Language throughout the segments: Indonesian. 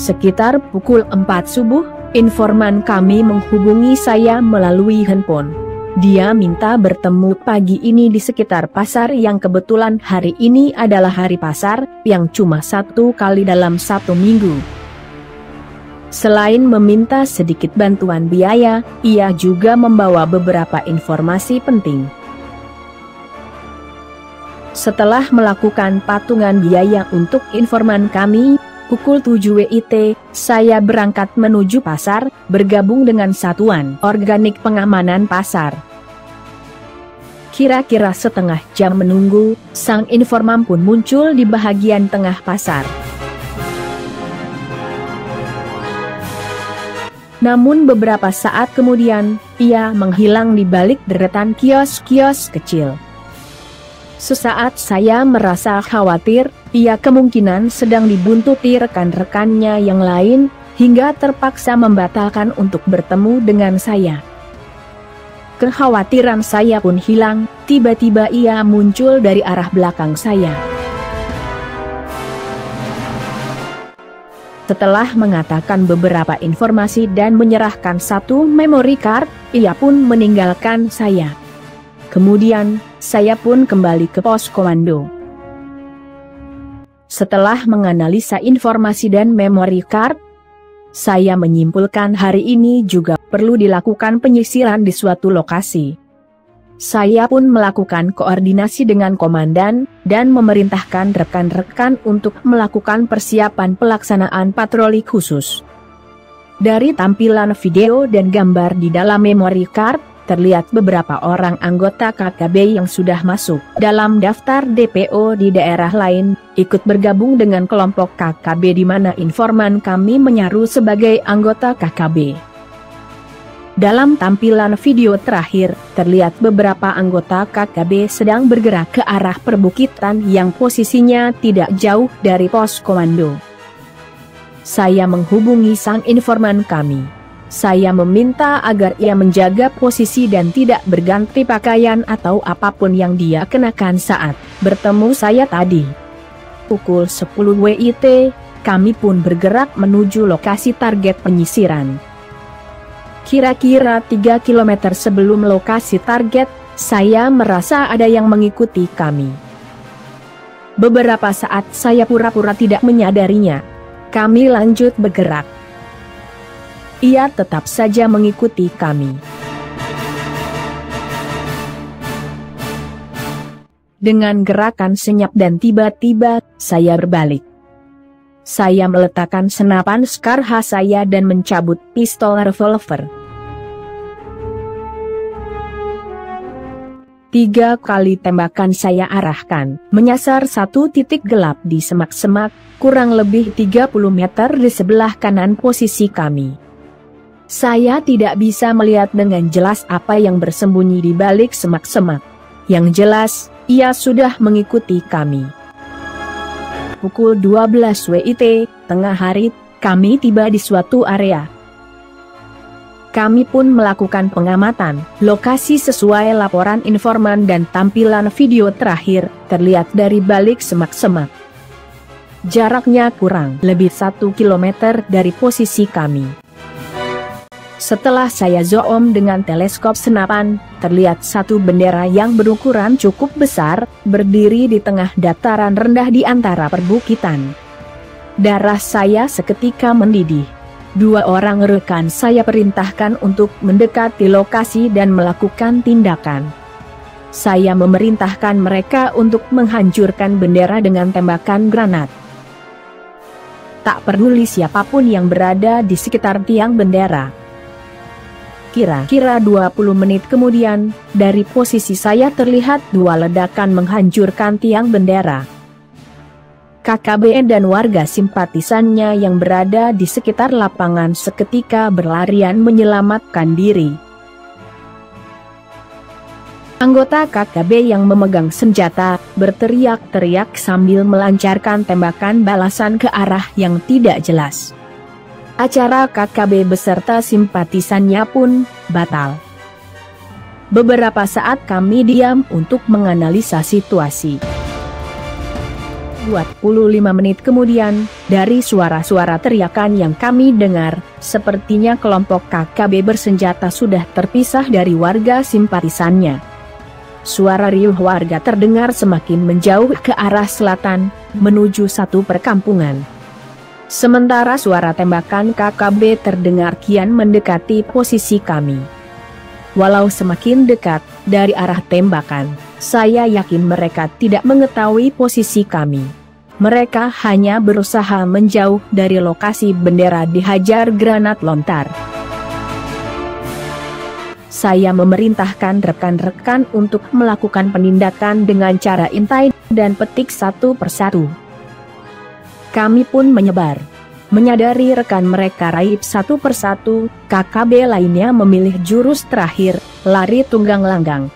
Sekitar pukul 4 subuh, informan kami menghubungi saya melalui handphone. Dia minta bertemu pagi ini di sekitar pasar yang kebetulan hari ini adalah hari pasar, yang cuma 1 kali dalam 1 minggu. Selain meminta sedikit bantuan biaya, ia juga membawa beberapa informasi penting. Setelah melakukan patungan biaya untuk informan kami, pukul 7 WIT, saya berangkat menuju pasar, bergabung dengan Satuan Organik Pengamanan Pasar. Kira-kira setengah jam menunggu, sang informan pun muncul di bagian tengah pasar. Namun beberapa saat kemudian, ia menghilang di balik deretan kios-kios kecil. Sesaat saya merasa khawatir, ia kemungkinan sedang dibuntuti rekan-rekannya yang lain, hingga terpaksa membatalkan untuk bertemu dengan saya. Kekhawatiran saya pun hilang, tiba-tiba ia muncul dari arah belakang saya. Setelah mengatakan beberapa informasi dan menyerahkan 1 memory card, ia pun meninggalkan saya. Kemudian, saya pun kembali ke pos komando. Setelah menganalisa informasi dan memory card, saya menyimpulkan hari ini juga perlu dilakukan penyisiran di suatu lokasi. Saya pun melakukan koordinasi dengan komandan, dan memerintahkan rekan-rekan untuk melakukan persiapan pelaksanaan patroli khusus. Dari tampilan video dan gambar di dalam memory card, terlihat beberapa orang anggota KKB yang sudah masuk dalam daftar DPO di daerah lain, ikut bergabung dengan kelompok KKB di mana informan kami menyaru sebagai anggota KKB. Dalam tampilan video terakhir, terlihat beberapa anggota KKB sedang bergerak ke arah perbukitan yang posisinya tidak jauh dari pos komando. Saya menghubungi sang informan kami. Saya meminta agar ia menjaga posisi dan tidak berganti pakaian atau apapun yang dia kenakan saat bertemu saya tadi. Pukul 10 WIT, kami pun bergerak menuju lokasi target penyisiran. Kira-kira 3 km sebelum lokasi target, saya merasa ada yang mengikuti kami. Beberapa saat saya pura-pura tidak menyadarinya. Kami lanjut bergerak. Ia tetap saja mengikuti kami. Dengan gerakan senyap dan tiba-tiba, saya berbalik. Saya meletakkan senapan Scar-H saya dan mencabut pistol revolver. 3 kali tembakan saya arahkan, menyasar 1 titik gelap di semak-semak, kurang lebih 30 meter di sebelah kanan posisi kami. Saya tidak bisa melihat dengan jelas apa yang bersembunyi di balik semak-semak. Yang jelas, ia sudah mengikuti kami. Pukul 12 WIT, tengah hari, kami tiba di suatu area. Kami pun melakukan pengamatan lokasi sesuai laporan informan dan tampilan video terakhir, terlihat dari balik semak-semak. Jaraknya kurang lebih 1 km dari posisi kami. Setelah saya zoom dengan teleskop senapan, terlihat 1 bendera yang berukuran cukup besar, berdiri di tengah dataran rendah di antara perbukitan. Darah saya seketika mendidih. 2 orang rekan saya perintahkan untuk mendekati lokasi dan melakukan tindakan. Saya memerintahkan mereka untuk menghancurkan bendera dengan tembakan granat. Tak peduli siapapun yang berada di sekitar tiang bendera. Kira-kira 20 menit kemudian, dari posisi saya terlihat 2 ledakan menghancurkan tiang bendera. KKB dan warga simpatisannya yang berada di sekitar lapangan seketika berlarian menyelamatkan diri. Anggota KKB yang memegang senjata, berteriak-teriak sambil melancarkan tembakan balasan ke arah yang tidak jelas. Acara KKB beserta simpatisannya pun batal. Beberapa saat kami diam untuk menganalisa situasi. 25 menit kemudian, dari suara-suara teriakan yang kami dengar, sepertinya kelompok KKB bersenjata sudah terpisah dari warga simpatisannya. Suara riuh warga terdengar semakin menjauh ke arah selatan, menuju satu perkampungan. Sementara suara tembakan KKB terdengar kian mendekati posisi kami. Walau semakin dekat dari arah tembakan, saya yakin mereka tidak mengetahui posisi kami. Mereka hanya berusaha menjauh dari lokasi bendera dihajar granat lontar. Saya memerintahkan rekan-rekan untuk melakukan penindakan dengan cara intai dan petik satu persatu. Kami pun menyebar. Menyadari rekan mereka raib satu persatu, KKB lainnya memilih jurus terakhir, lari tunggang langgang.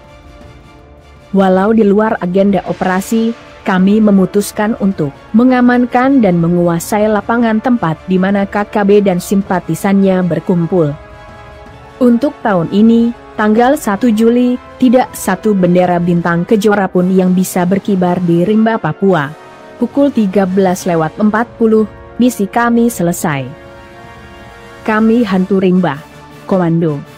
Walau di luar agenda operasi, kami memutuskan untuk mengamankan dan menguasai lapangan tempat di mana KKB dan simpatisannya berkumpul. Untuk tahun ini, tanggal 1 Juli, tidak satu bendera bintang kejora pun yang bisa berkibar di rimba Papua. Pukul 13.40, misi kami selesai. Kami hantu rimba. Komando.